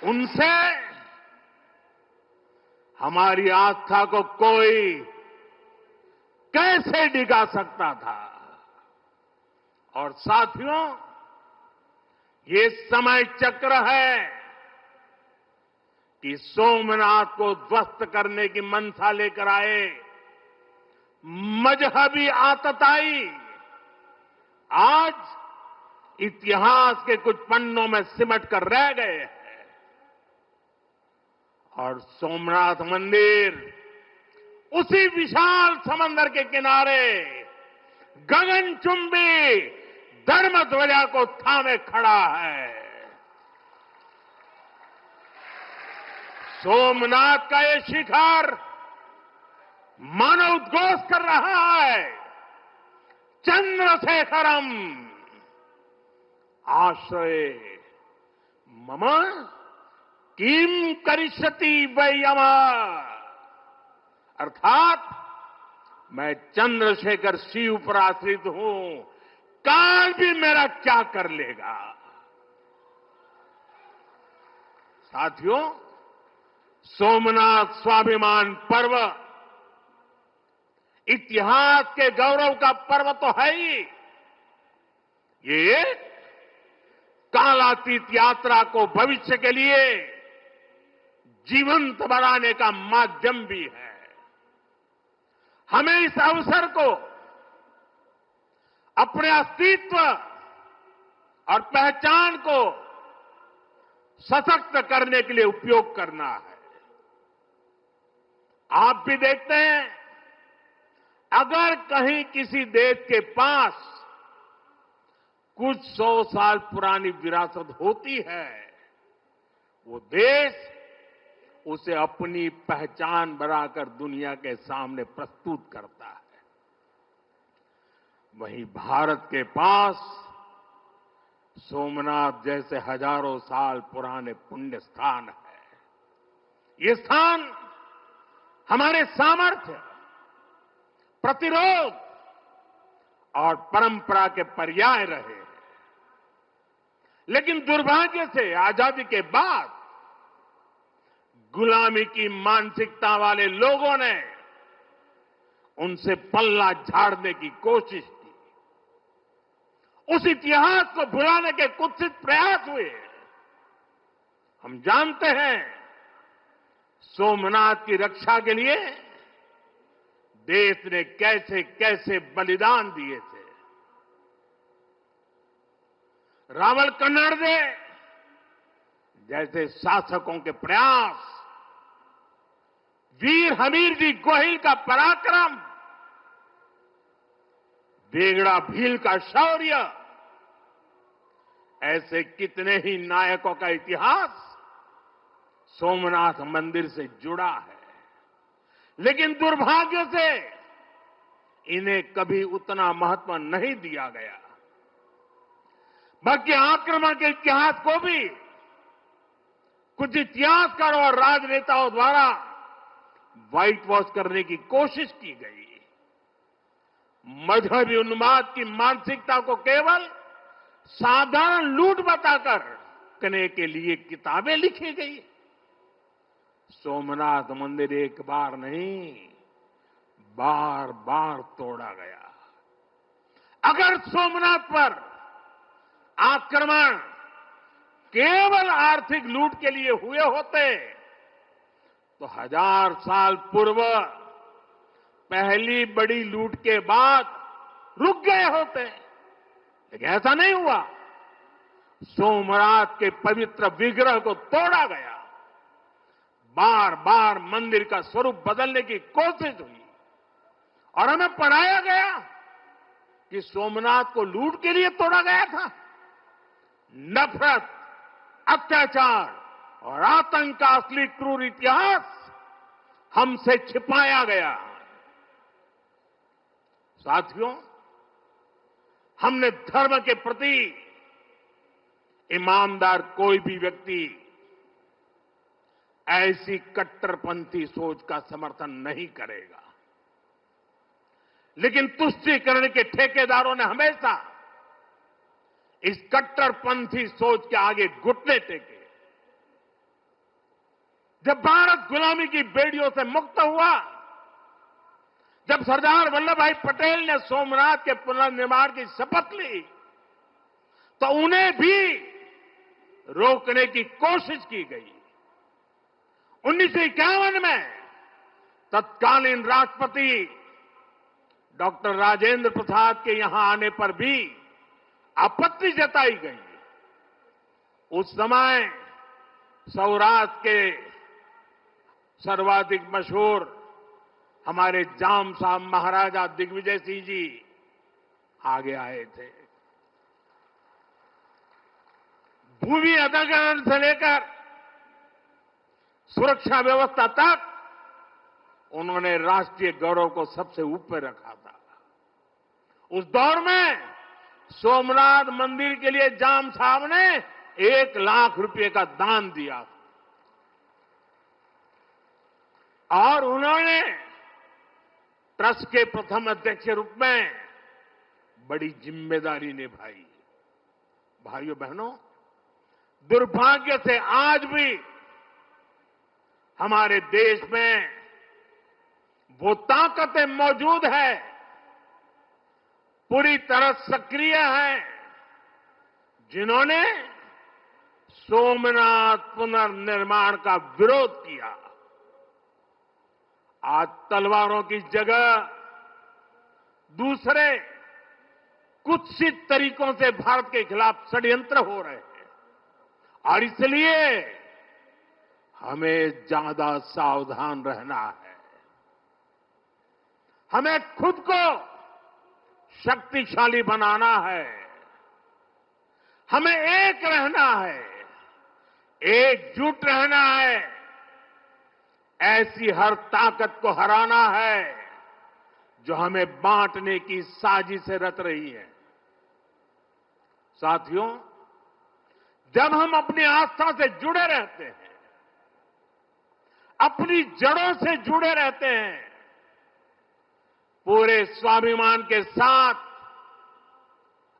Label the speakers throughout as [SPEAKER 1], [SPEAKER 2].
[SPEAKER 1] उनसे हमारी आस्था को कोई कैसे डिगा सकता था। और साथियों, ये समय चक्र है कि सोमनाथ को ध्वस्त करने की मंशा लेकर आए मजहबी आतताई आज इतिहास के कुछ पन्नों में सिमट कर रह गए हैं। और सोमनाथ मंदिर उसी विशाल समंदर के किनारे गगनचुंबी धर्म ध्वजा को थामे खड़ा है। सोमनाथ का ये शिखर मानो उद्घोष कर रहा है, चंद्रशेखरम आश्रय मम किम करिष्यति वै यम, अर्थात मैं चंद्रशेखर शिव पर आश्रित हूं, काल भी मेरा क्या कर लेगा। साथियों, सोमनाथ स्वाभिमान पर्व इतिहास के गौरव का पर्व तो है ही, ये कालातीत यात्रा को भविष्य के लिए जीवंत बनाने का माध्यम भी है। हमें इस अवसर को अपने अस्तित्व और पहचान को सशक्त करने के लिए उपयोग करना है। आप भी देखते हैं, अगर कहीं किसी देश के पास कुछ 100 साल पुरानी विरासत होती है, वो देश उसे अपनी पहचान बनाकर दुनिया के सामने प्रस्तुत करता है। वहीं भारत के पास सोमनाथ जैसे हजारों साल पुराने पुण्य स्थान है। ये स्थान हमारे सामर्थ्य, प्रतिरोध और परंपरा के पर्याय रहे हैं। लेकिन दुर्भाग्य से आजादी के बाद गुलामी की मानसिकता वाले लोगों ने उनसे पल्ला झाड़ने की कोशिश की। उस इतिहास को भुलाने के कुत्सित प्रयास हुए। हम जानते हैं, सोमनाथ की रक्षा के लिए देश ने कैसे कैसे बलिदान दिए थे। रावल कन्नड़े जैसे शासकों के प्रयास, वीर हमीर जी गोहिल का पराक्रम, बेगड़ा भील का शौर्य, ऐसे कितने ही नायकों का इतिहास सोमनाथ मंदिर से जुड़ा है। लेकिन दुर्भाग्य से इन्हें कभी उतना महत्व नहीं दिया गया। बल्कि आक्रमण के इतिहास को भी कुछ इतिहासकारों और राजनेताओं द्वारा व्हाइट वॉश करने की कोशिश की गई। मजहबी उन्माद की मानसिकता को केवल साधारण लूट बताकर करने के लिए किताबें लिखी गई। सोमनाथ मंदिर एक बार नहीं, बार बार तोड़ा गया। अगर सोमनाथ पर आक्रमण केवल आर्थिक लूट के लिए हुए होते तो 1000 साल पूर्व पहली बड़ी लूट के बाद रुक गए होते। लेकिन ऐसा नहीं हुआ। सोमनाथ के पवित्र विग्रह को तोड़ा गया। बार बार मंदिर का स्वरूप बदलने की कोशिश हुई और हमें पढ़ाया गया कि सोमनाथ को लूट के लिए तोड़ा गया था। नफरत, अत्याचार और आतंक का असली क्रूर इतिहास हमसे छिपाया गया। साथियों, हमने धर्म के प्रति ईमानदार कोई भी व्यक्ति ऐसी कट्टरपंथी सोच का समर्थन नहीं करेगा। लेकिन तुष्टीकरण के ठेकेदारों ने हमेशा इस कट्टरपंथी सोच के आगे घुटने टेके। जब भारत गुलामी की बेड़ियों से मुक्त हुआ, जब सरदार वल्लभ भाई पटेल ने सोमनाथ के पुनर्निर्माण की शपथ ली, तो उन्हें भी रोकने की कोशिश की गई। 1951 में तत्कालीन राष्ट्रपति डॉक्टर राजेंद्र प्रसाद के यहां आने पर भी आपत्ति जताई गई। उस समय सौराष्ट्र के सर्वाधिक मशहूर हमारे जाम साहब महाराजा दिग्विजय सिंह जी आगे आए थे। भूमि अधिग्रहण से लेकर सुरक्षा व्यवस्था तक उन्होंने राष्ट्रीय गौरव को सबसे ऊपर रखा था। उस दौर में सोमनाथ मंदिर के लिए जाम साहब ने 1 लाख रुपए का दान दिया और उन्होंने ट्रस्ट के प्रथम अध्यक्ष के रूप में बड़ी जिम्मेदारी निभाई। भाइयों बहनों, दुर्भाग्य से आज भी हमारे देश में वो ताकतें मौजूद है, पूरी तरह सक्रिय हैं, जिन्होंने सोमनाथ पुनर्निर्माण का विरोध किया। आज तलवारों की जगह दूसरे कुत्सित तरीकों से भारत के खिलाफ षड्यंत्र हो रहे हैं और इसलिए हमें ज्यादा सावधान रहना है। हमें खुद को शक्तिशाली बनाना है, हमें एक रहना है, एकजुट रहना है, ऐसी हर ताकत को हराना है जो हमें बांटने की साजिश से रच रही है। साथियों, जब हम अपनी आस्था से जुड़े रहते हैं, अपनी जड़ों से जुड़े रहते हैं, पूरे स्वाभिमान के साथ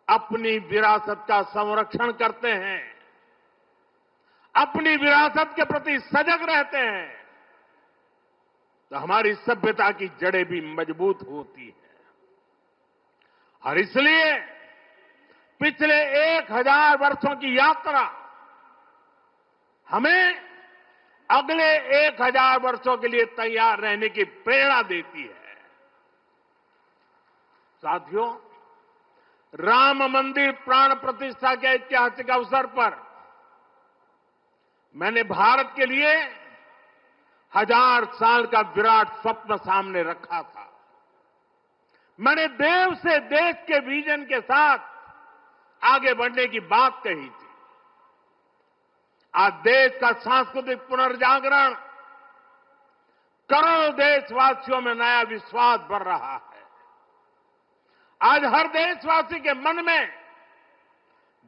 [SPEAKER 1] अपनी विरासत का संरक्षण करते हैं, अपनी विरासत के प्रति सजग रहते हैं, तो हमारी सभ्यता की जड़ें भी मजबूत होती है। और इसलिए पिछले 1000 वर्षों की यात्रा हमें अगले 1000 वर्षों के लिए तैयार रहने की प्रेरणा देती है। साथियों, राम मंदिर प्राण प्रतिष्ठा के ऐतिहासिक अवसर पर मैंने भारत के लिए 1000 साल का विराट स्वप्न सामने रखा था। मैंने देव से देश के विजन के साथ आगे बढ़ने की बात कही थी। आज देश का सांस्कृतिक पुनर्जागरण करोड़ों देशवासियों में नया विश्वास भर रहा है। आज हर देशवासी के मन में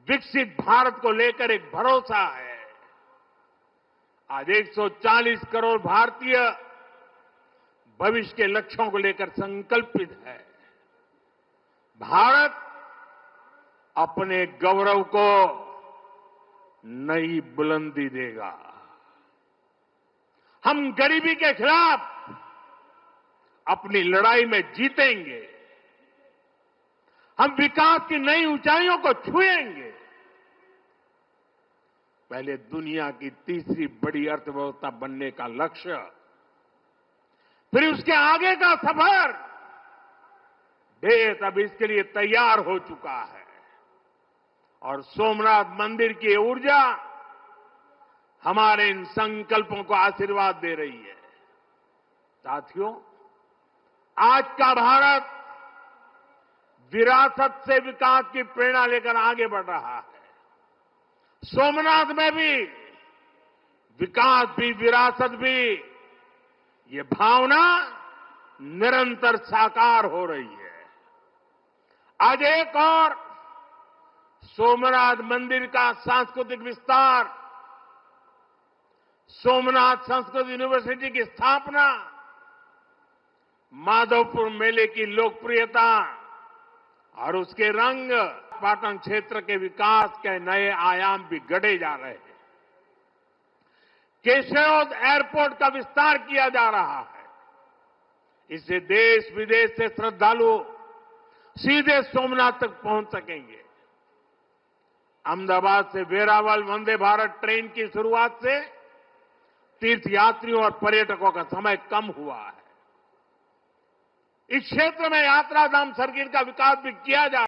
[SPEAKER 1] विकसित भारत को लेकर एक भरोसा है। आज 140 करोड़ भारतीय भविष्य के लक्ष्यों को लेकर संकल्पित है। भारत अपने गौरव को नई बुलंदी देगा। हम गरीबी के खिलाफ अपनी लड़ाई में जीतेंगे। हम विकास की नई ऊंचाइयों को छुएंगे। पहले दुनिया की तीसरी बड़ी अर्थव्यवस्था बनने का लक्ष्य, फिर उसके आगे का सफर, देश अब इसके लिए तैयार हो चुका है और सोमनाथ मंदिर की ऊर्जा हमारे इन संकल्पों को आशीर्वाद दे रही है। साथियों, आज का भारत विरासत से विकास की प्रेरणा लेकर आगे बढ़ रहा है। सोमनाथ में भी विकास भी विरासत भी, ये भावना निरंतर साकार हो रही है। आज एक और सोमनाथ मंदिर का सांस्कृतिक विस्तार, सोमनाथ संस्कृत यूनिवर्सिटी की स्थापना, माधवपुर मेले की लोकप्रियता और उसके रंग, पाटन क्षेत्र के विकास के नए आयाम भी गढ़े जा रहे हैं। केशोद एयरपोर्ट का विस्तार किया जा रहा है। इससे देश विदेश से श्रद्धालु सीधे सोमनाथ तक पहुंच सकेंगे। अहमदाबाद से वेरावल वंदे भारत ट्रेन की शुरुआत से तीर्थयात्रियों और पर्यटकों का समय कम हुआ है। इस क्षेत्र में यात्रा धाम सर्किट का विकास भी किया जा